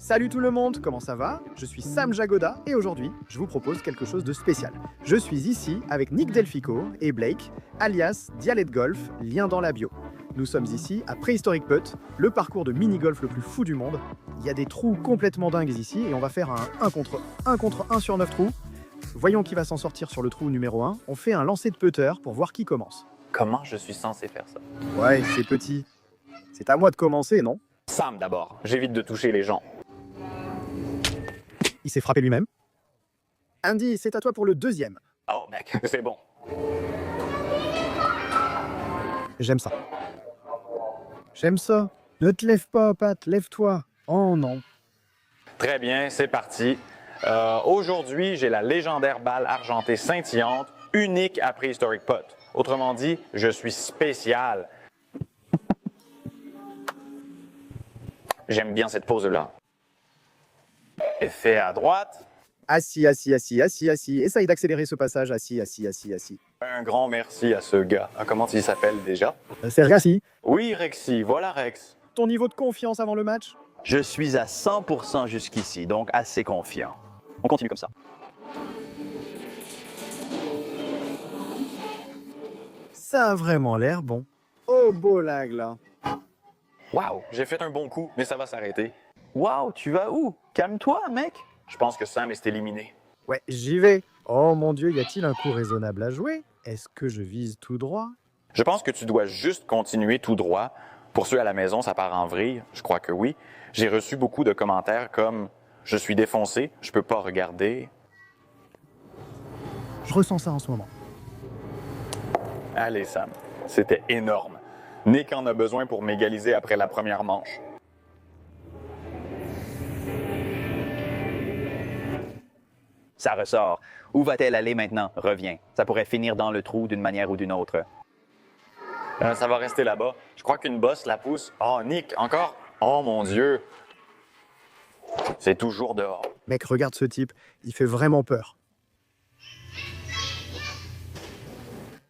Salut tout le monde, comment ça va? Je suis Sam Jagoda et aujourd'hui, je vous propose quelque chose de spécial. Je suis ici avec Nick Delfico et Blake, alias Dialect Golf, lien dans la bio. Nous sommes ici à Prehistoric Putt, le parcours de mini-golf le plus fou du monde. Il y a des trous complètement dingues ici et on va faire un 1 contre 1 sur 9 trous. Voyons qui va s'en sortir sur le trou numéro 1. On fait un lancer de putter pour voir qui commence. Comment je suis censé faire ça? Ouais, c'est petit. C'est à moi de commencer, non? Sam d'abord, j'évite de toucher les gens. Il s'est frappé lui-même. Andy, c'est à toi pour le deuxième. Oh mec, c'est bon. J'aime ça. J'aime ça. Ne te lève pas, Pat, lève-toi. Oh non. Très bien, c'est parti. Aujourd'hui, j'ai la légendaire balle argentée scintillante, unique à Prehistoric Putt. Autrement dit, je suis spécial. J'aime bien cette pose-là. Effet à droite. Assis. Essaye d'accélérer ce passage. Assis. Un grand merci à ce gars. Ah, comment il s'appelle déjà? C'est Rexy. Oui, Rexy, voilà Rex. Ton niveau de confiance avant le match? Je suis à 100% jusqu'ici, donc assez confiant. On continue comme ça. Ça a vraiment l'air bon. Oh, beau lag là. Wow, j'ai fait un bon coup, mais ça va s'arrêter. Wow, tu vas où? Calme-toi, mec. Je pense que Sam est éliminé. Ouais, j'y vais. Oh mon Dieu, y a-t-il un coup raisonnable à jouer? Est-ce que je vise tout droit? Je pense que tu dois juste continuer tout droit. Pour ceux à la maison, ça part en vrille. Je crois que oui. J'ai reçu beaucoup de commentaires comme « Je suis défoncé, je peux pas regarder. Je ressens ça en ce moment. » Allez, Sam, c'était énorme. Nick en a besoin pour m'égaliser après la première manche. Ça ressort. Où va-t-elle aller maintenant? Reviens. Ça pourrait finir dans le trou d'une manière ou d'une autre. Ça va rester là-bas. Je crois qu'une bosse la pousse. Oh, Nick, encore? Oh, mon Dieu. C'est toujours dehors. Mec, regarde ce type. Il fait vraiment peur.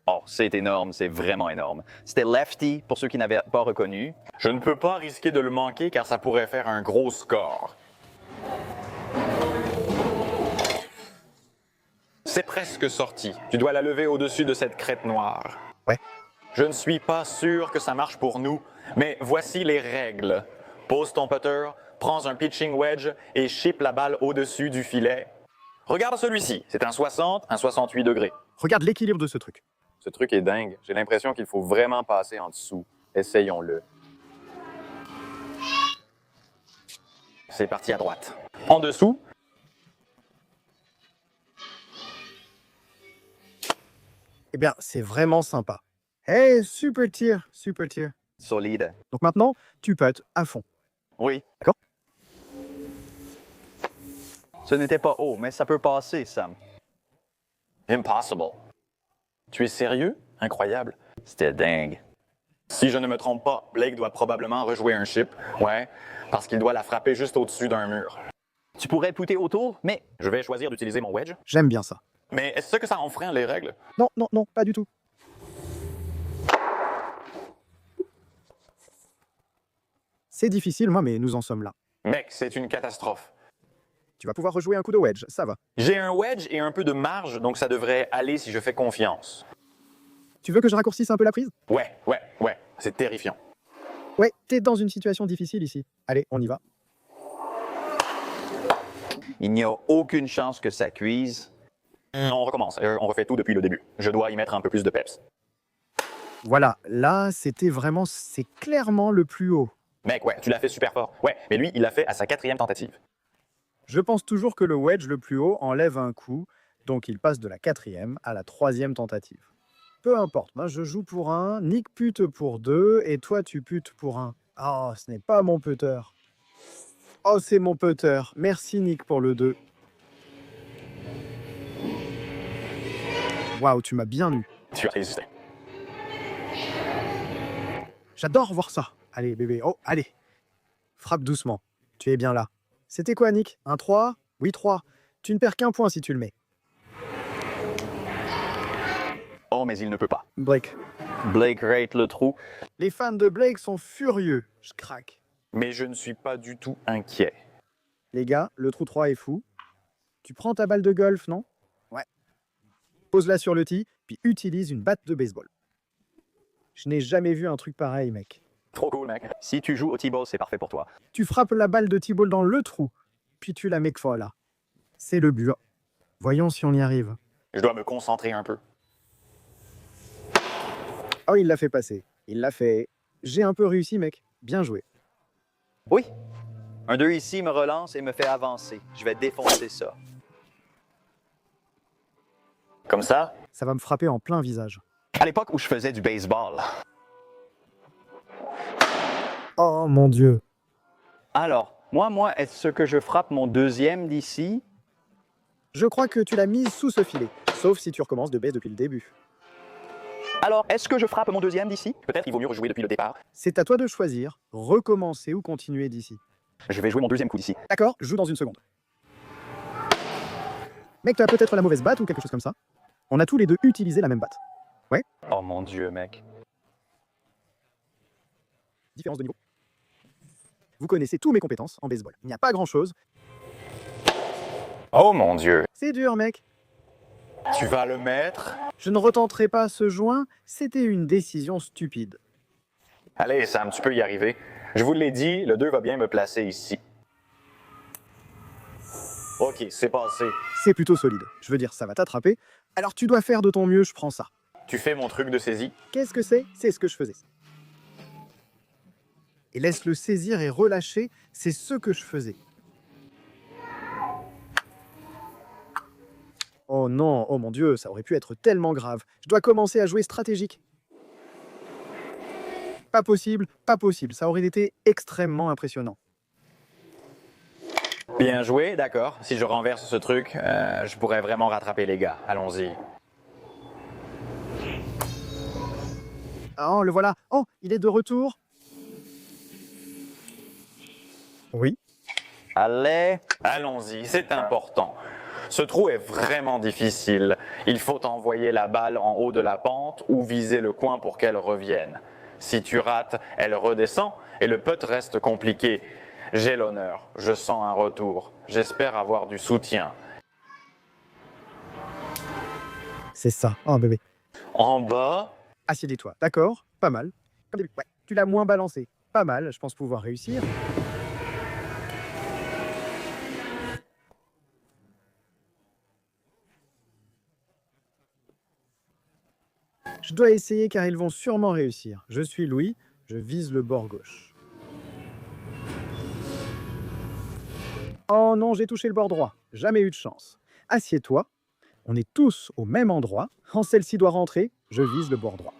Oh, c'est énorme, c'est vraiment énorme. C'était Lefty, pour ceux qui n'avaient pas reconnu. Je ne peux pas risquer de le manquer car ça pourrait faire un gros score. C'est presque sorti. Tu dois la lever au-dessus de cette crête noire. Ouais. Je ne suis pas sûr que ça marche pour nous, mais voici les règles. Pose ton putter, prends un pitching wedge et chip la balle au-dessus du filet. Regarde celui-ci, c'est un 60, un 68 degrés. Regarde l'équilibre de ce truc. Ce truc est dingue. J'ai l'impression qu'il faut vraiment passer en dessous. Essayons-le. C'est parti à droite. En dessous. Eh bien, c'est vraiment sympa. Hey, super tir. Solide. Donc maintenant, tu putes à fond. Oui. D'accord? Ce n'était pas haut, mais ça peut passer, Sam. Impossible. Tu es sérieux? Incroyable. C'était dingue. Si je ne me trompe pas, Blake doit probablement rejouer un chip. Ouais, parce qu'il doit la frapper juste au-dessus d'un mur. Tu pourrais putter autour, mais Je vais choisir d'utiliser mon wedge. J'aime bien ça. Mais est-ce que ça enfreint les règles? Non, pas du tout. C'est difficile, moi, mais nous en sommes là. Mec, c'est une catastrophe. Tu vas pouvoir rejouer un coup de wedge, ça va. J'ai un wedge et un peu de marge, donc ça devrait aller si je fais confiance. Tu veux que je raccourcisse un peu la prise? Ouais. C'est terrifiant. Ouais, t'es dans une situation difficile ici. Allez, on y va. il n'y a aucune chance que ça cuise. On recommence. On refait tout depuis le début. Je dois y mettre un peu plus de peps. Voilà, là, c'est clairement le plus haut. Mec, ouais, tu l'as fait super fort. Ouais, mais lui, il l'a fait à sa 4e tentative. Je pense toujours que le wedge le plus haut enlève un coup, donc il passe de la 4e à la 3e tentative. Peu importe, moi je joue pour 1, Nick pute pour 2, et toi tu putes pour 1. Oh, ce n'est pas mon putter. Oh, c'est mon putter. Merci Nick pour le 2. Waouh, tu m'as bien eu. Tu as résisté. J'adore voir ça. Allez, bébé. Oh, allez. Frappe doucement. Tu es bien là. C'était quoi, Nick? Un 3? Oui, 3. Tu ne perds qu'un point si tu le mets. Oh, mais il ne peut pas. Blake. Blake rate le trou. Les fans de Blake sont furieux. Je craque. Mais je ne suis pas du tout inquiet. Les gars, le trou 3 est fou. Tu prends ta balle de golf, non? Ouais. Pose-la sur le tee, puis utilise une batte de baseball. Je n'ai jamais vu un truc pareil, mec. Trop cool, mec. Si tu joues au T-ball, c'est parfait pour toi. Tu frappes la balle de T-ball dans le trou, puis tu la mets là. C'est le but. Voyons si on y arrive. Je dois me concentrer un peu. Oh, il l'a fait passer. Il l'a fait. J'ai un peu réussi, mec. Bien joué. Oui. Un 2 ici me relance et me fait avancer. Je vais défoncer ça. Comme ça? Ça va me frapper en plein visage. À l'époque où je faisais du baseball. Oh mon Dieu. Alors, moi, est-ce que je frappe mon deuxième d'ici? Je crois que tu l'as mise sous ce filet, sauf si tu recommences de baie depuis le début. Alors, est-ce que je frappe mon deuxième d'ici? Peut-être il vaut mieux rejouer depuis le départ. C'est à toi de choisir, recommencer ou continuer d'ici. Je vais jouer mon deuxième coup d'ici. D'accord, joue dans une seconde. Mec, tu as peut-être la mauvaise batte ou quelque chose comme ça. On a tous les deux utilisé la même batte. Oh mon Dieu, mec. Différence de niveau. Vous connaissez tous mes compétences en baseball. Il n'y a pas grand-chose. Oh mon Dieu. C'est dur, mec. Tu vas le mettre? Je ne retenterai pas ce joint, c'était une décision stupide. Allez, Sam, tu peux y arriver. Je vous l'ai dit, le 2 va bien me placer ici. Ok, c'est passé. C'est plutôt solide. Je veux dire, ça va t'attraper. Alors tu dois faire de ton mieux, je prends ça. Tu fais mon truc de saisie? Qu'est-ce que c'est? C'est ce que je faisais. Et laisse-le saisir et relâcher, c'est ce que je faisais. Oh non, oh mon Dieu, ça aurait pu être tellement grave. Je dois commencer à jouer stratégique. Pas possible, ça aurait été extrêmement impressionnant. Bien joué, d'accord. Si je renverse ce truc, je pourrais vraiment rattraper les gars. Allons-y. Oh, le voilà. Oh, il est de retour. Oui. Allez. Allons-y, c'est important. Ce trou est vraiment difficile. Il faut envoyer la balle en haut de la pente ou viser le coin pour qu'elle revienne. Si tu rates, elle redescend et le putt reste compliqué. J'ai l'honneur, je sens un retour. J'espère avoir du soutien. C'est ça. Oh bébé. En bas, Assieds-toi. D'accord, pas mal. Comme début. Ouais. Tu l'as moins balancé. Pas mal, je pense pouvoir réussir. Je dois essayer car ils vont sûrement réussir. Je suis Louis, je vise le bord gauche. Oh non, j'ai touché le bord droit. Jamais eu de chance. Assieds-toi. On est tous au même endroit. Quand celle-ci doit rentrer, je vise le bord droit.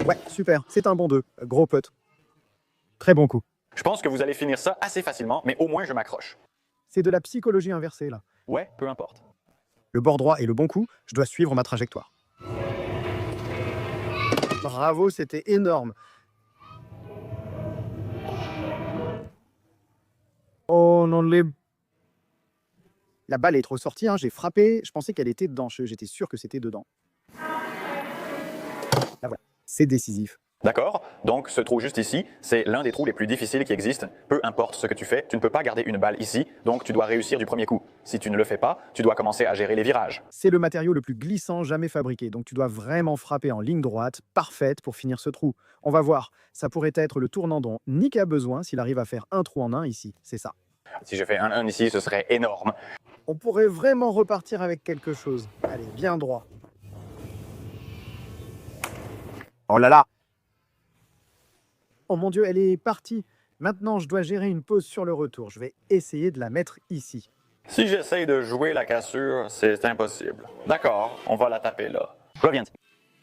Ouais, super. C'est un bon 2. Gros putt. Très bon coup. je pense que vous allez finir ça assez facilement, mais au moins je m'accroche. C'est de la psychologie inversée, là. Ouais, peu importe. Le bord droit est le bon coup, je dois suivre ma trajectoire. Bravo, c'était énorme. Oh non, la balle est trop sortie, hein, j'ai frappé, je pensais qu'elle était dedans, j'étais sûr que c'était dedans. Là voilà, c'est décisif. D'accord? Donc ce trou juste ici, c'est l'un des trous les plus difficiles qui existent. Peu importe ce que tu fais, tu ne peux pas garder une balle ici, donc tu dois réussir du premier coup. Si tu ne le fais pas, tu dois commencer à gérer les virages. C'est le matériau le plus glissant jamais fabriqué, donc tu dois vraiment frapper en ligne droite, parfaite pour finir ce trou. On va voir, ça pourrait être le tournant dont Nick a besoin s'il arrive à faire un trou en un ici, c'est ça. Si je fais un 1 ici, ce serait énorme. On pourrait vraiment repartir avec quelque chose. Allez, bien droit. Oh là là! Oh mon Dieu, elle est partie. Maintenant, je dois gérer une pause sur le retour. Je vais essayer de la mettre ici. Si j'essaye de jouer la cassure, c'est impossible. D'accord, on va la taper là. Reviens.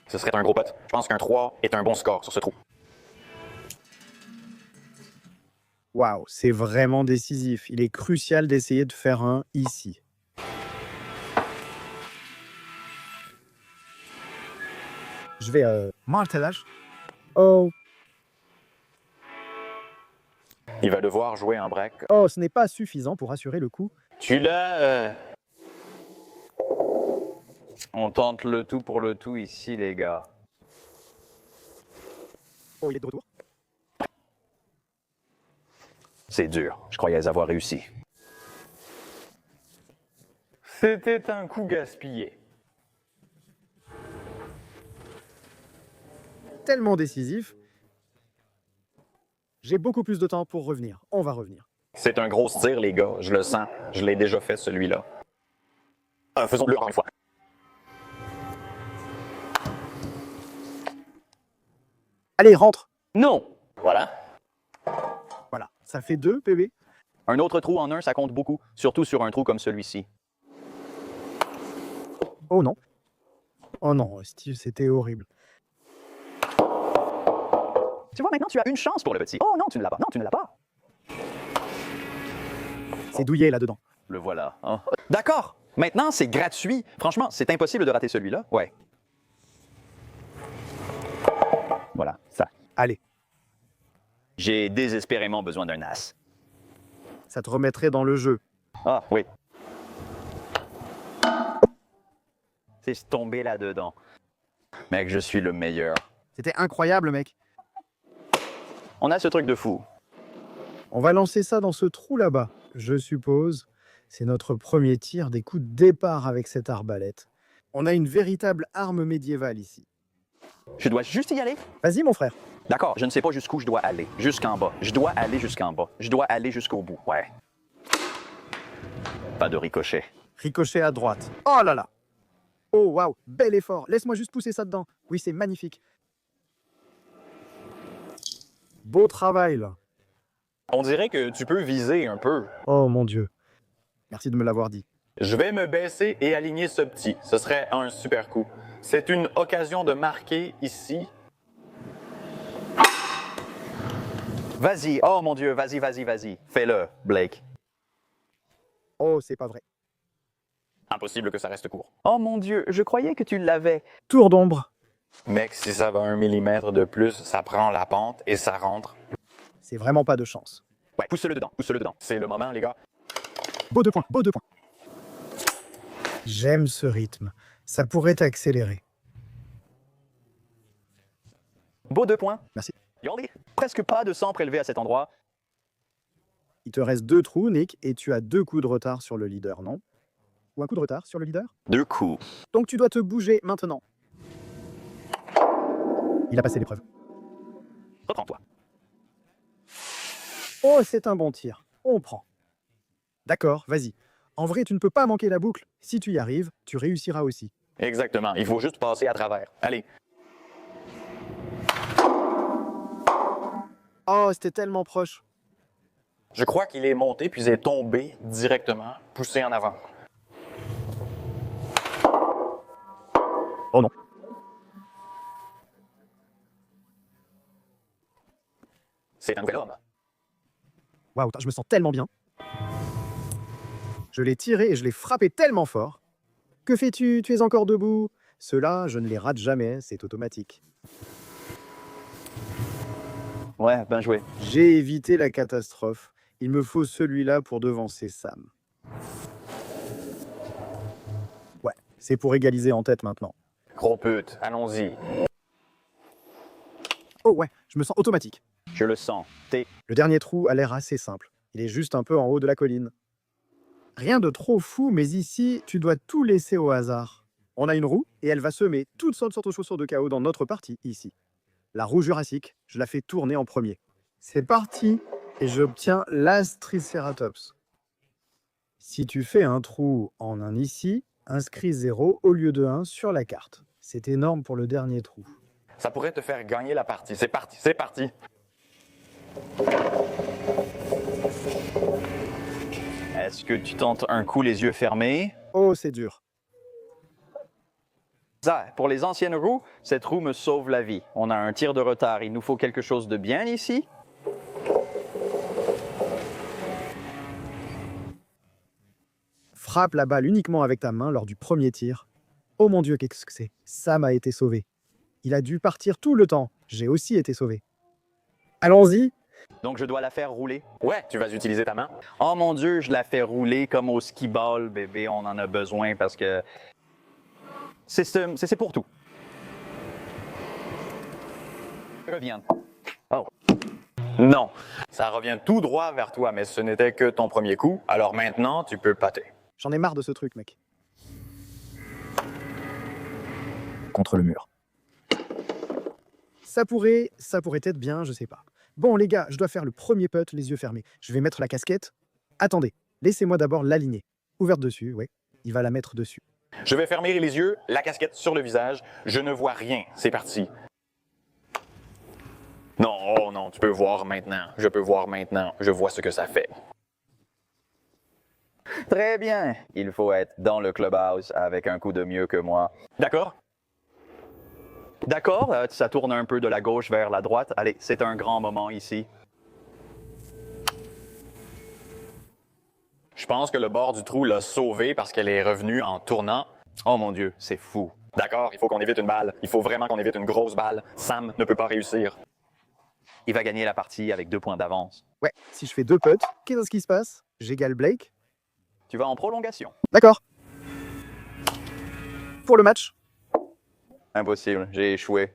Ce serait un gros putt. Je pense qu'un 3 est un bon score sur ce trou. Waouh, c'est vraiment décisif. Il est crucial d'essayer de faire un ici. Je vais martelage. Oh, Il va devoir jouer un break. oh, ce n'est pas suffisant pour assurer le coup. Tu l'as... On tente le tout pour le tout ici, les gars. Oh, il est de retour. C'est dur. Je croyais avoir réussi. C'était un coup gaspillé. Tellement décisif. J'ai beaucoup plus de temps pour revenir. On va revenir. C'est un gros tir, les gars. Je le sens. Je l'ai déjà fait, celui-là. Faisons-le encore une fois. Allez, rentre. Non! Voilà. Voilà, ça fait 2 PB. Un autre trou en un, ça compte beaucoup, surtout sur un trou comme celui-ci. Oh non. Oh non, Steve, c'était horrible. Tu vois, maintenant, tu as une chance pour le petit. Oh non, tu ne l'as pas. Non, tu ne l'as pas. C'est douillé là-dedans. Le voilà. Hein. D'accord. Maintenant, c'est gratuit. Franchement, c'est impossible de rater celui-là. Ouais. Voilà, ça. Allez, J'ai désespérément besoin d'un as. ça te remettrait dans le jeu. Ah, oui. C'est tombé là-dedans. Mec, je suis le meilleur. C'était incroyable, mec. On a ce truc de fou. On va lancer ça dans ce trou là-bas, je suppose. C'est notre premier tir des coups de départ avec cette arbalète. On a une véritable arme médiévale ici. Je dois juste y aller. Vas-y, mon frère. D'accord, je ne sais pas jusqu'où je dois aller. Jusqu'en bas. Je dois aller jusqu'en bas. Je dois aller jusqu'au bout. Ouais. Pas de ricochet. Ricochet à droite. Oh là là. Oh, waouh, bel effort. Laisse-moi juste pousser ça dedans. Oui, c'est magnifique. Beau travail, là. On dirait que tu peux viser un peu. Oh, mon Dieu. Merci de me l'avoir dit. Je vais me baisser et aligner ce petit. Ce serait un super coup. C'est une occasion de marquer ici. Vas-y. Oh mon Dieu, vas-y, vas-y, vas-y. Fais-le, Blake. Oh, c'est pas vrai. Impossible que ça reste court. Oh mon Dieu, je croyais que tu l'avais. Tour d'ombre. Mec, si ça va 1 millimètre de plus, ça prend la pente et ça rentre. C'est vraiment pas de chance. Ouais, pousse-le dedans, pousse-le dedans. C'est le moment, les gars. Beau 2 points, beau 2 points. J'aime ce rythme. Ça pourrait accélérer. Beau 2 points. Merci. Yoli. Presque pas de sang prélevé à cet endroit. Il te reste 2 trous, Nick, et tu as 2 coups de retard sur le leader, non? Ou un coup de retard sur le leader? 2 coups. Donc tu dois te bouger maintenant. Il a passé l'épreuve. Reprends-toi. Oh, c'est un bon tir. On prend. D'accord, vas-y. En vrai, tu ne peux pas manquer la boucle. Si tu y arrives, tu réussiras aussi. Exactement. Il faut juste passer à travers. Allez. Oh, c'était tellement proche. Je crois qu'il est monté puis il est tombé directement, poussé en avant. Oh non. C'est un nouvel homme. Waouh, je me sens tellement bien. Je l'ai tiré et je l'ai frappé tellement fort. Que fais-tu? Tu es encore debout? Ceux-là, je ne les rate jamais, c'est automatique. Ouais, bien joué. J'ai évité la catastrophe. Il me faut celui-là pour devancer Sam. Ouais, c'est pour égaliser en tête maintenant. Gros pute, allons-y. Oh ouais, je me sens automatique. Je le sens. T'es... Le dernier trou a l'air assez simple. Il est juste un peu en haut de la colline. Rien de trop fou, mais ici, tu dois tout laisser au hasard. On a une roue et elle va semer toutes sortes de chaussures de chaos dans notre partie, ici. La roue jurassique, je la fais tourner en premier. C'est parti. Et j'obtiens l'as Triceratops. Si tu fais un trou en un ici, inscris 0 au lieu de 1 sur la carte. C'est énorme pour le dernier trou. Ça pourrait te faire gagner la partie. C'est parti, c'est parti. Est-ce que tu tentes un coup les yeux fermés? Oh, c'est dur. Ça, pour les anciennes roues, cette roue me sauve la vie. On a un tir de retard. Il nous faut quelque chose de bien ici. Frappe la balle uniquement avec ta main lors du premier tir. Oh mon Dieu, qu'est-ce que c'est? Sam a été sauvé. Il a dû partir tout le temps. J'ai aussi été sauvé. Allons-y. Donc je dois la faire rouler. Ouais, tu vas utiliser ta main. Oh mon Dieu, je la fais rouler comme au ski-ball, bébé. On en a besoin parce que c'est pour tout. Reviens. Oh. Non. Ça revient tout droit vers toi, mais ce n'était que ton premier coup, alors maintenant tu peux pâter. J'en ai marre de ce truc, mec. Contre le mur. Ça pourrait être bien, je sais pas. Bon, les gars, je dois faire le premier putt, les yeux fermés. Je vais mettre la casquette. Attendez, laissez-moi d'abord l'aligner. Ouverte dessus, ouais. Il va la mettre dessus. Je vais fermer les yeux, la casquette sur le visage. Je ne vois rien. C'est parti. Non, oh non, tu peux voir maintenant. Je peux voir maintenant. Je vois ce que ça fait. Très bien. Il faut être dans le clubhouse avec un coup de mieux que moi. D'accord? D'accord, ça tourne un peu de la gauche vers la droite. Allez, c'est un grand moment ici. Je pense que le bord du trou l'a sauvée parce qu'elle est revenue en tournant. Oh mon Dieu, c'est fou. D'accord, il faut qu'on évite une balle. Il faut vraiment qu'on évite une grosse balle. Sam ne peut pas réussir. Il va gagner la partie avec 2 points d'avance. Ouais, si je fais 2 putts, qu'est-ce qui se passe? J'égale Blake. Tu vas en prolongation. D'accord. Pour le match. Impossible, j'ai échoué.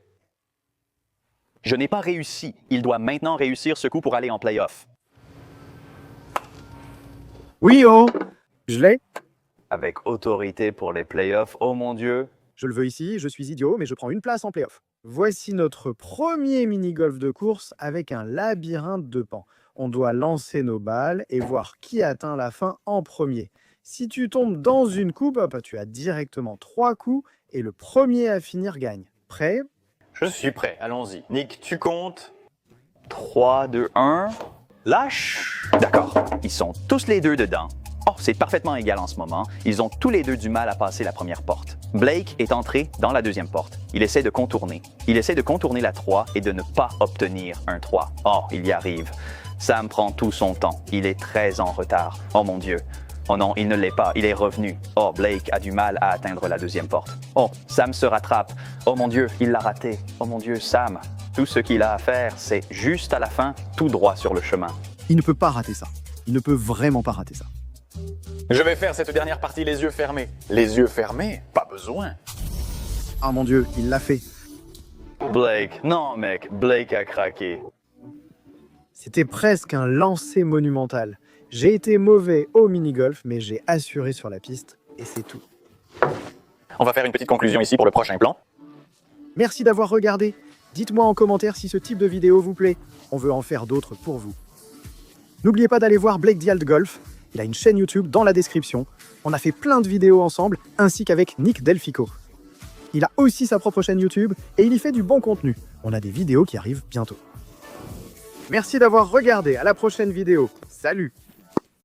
Je n'ai pas réussi. Il doit maintenant réussir ce coup pour aller en play-off. Oui, oh! Je l'ai. Avec autorité pour les play-offs, oh mon Dieu. Je le veux ici, je suis idiot, mais je prends une place en play-off. Voici notre premier mini-golf de course avec un labyrinthe de pans. On doit lancer nos balles et voir qui atteint la fin en premier. Si tu tombes dans une coupe, hop, tu as directement 3 coups et le premier à finir gagne. Prêt? Je suis prêt, allons-y. Nick, tu comptes? 3, 2, 1. Lâche. D'accord. Ils sont tous les deux dedans. Oh, c'est parfaitement égal en ce moment. Ils ont tous les deux du mal à passer la première porte. Blake est entré dans la deuxième porte. Il essaie de contourner. Il essaie de contourner la 3 et de ne pas obtenir un 3. Oh, il y arrive. Sam prend tout son temps. Il est très en retard. Oh mon Dieu. Oh non, il ne l'est pas. Il est revenu. Oh, Blake a du mal à atteindre la deuxième porte. Oh, Sam se rattrape. Oh mon Dieu, il l'a raté. Oh mon Dieu, Sam. Tout ce qu'il a à faire, c'est juste à la fin, tout droit sur le chemin. Il ne peut pas rater ça. Il ne peut vraiment pas rater ça. Je vais faire cette dernière partie les yeux fermés. Les yeux fermés? Pas besoin. Ah mon Dieu, il l'a fait. Blake. Non, mec. Blake a craqué. C'était presque un lancer monumental. J'ai été mauvais au mini-golf, mais j'ai assuré sur la piste et c'est tout. On va faire une petite conclusion ici pour le prochain plan. Merci d'avoir regardé. Dites-moi en commentaire si ce type de vidéo vous plaît. On veut en faire d'autres pour vous. N'oubliez pas d'aller voir Blake Dialt Golf. Il a une chaîne YouTube dans la description. On a fait plein de vidéos ensemble, ainsi qu'avec Nick Delfico. Il a aussi sa propre chaîne YouTube et il y fait du bon contenu. On a des vidéos qui arrivent bientôt. Merci d'avoir regardé. À la prochaine vidéo. Salut!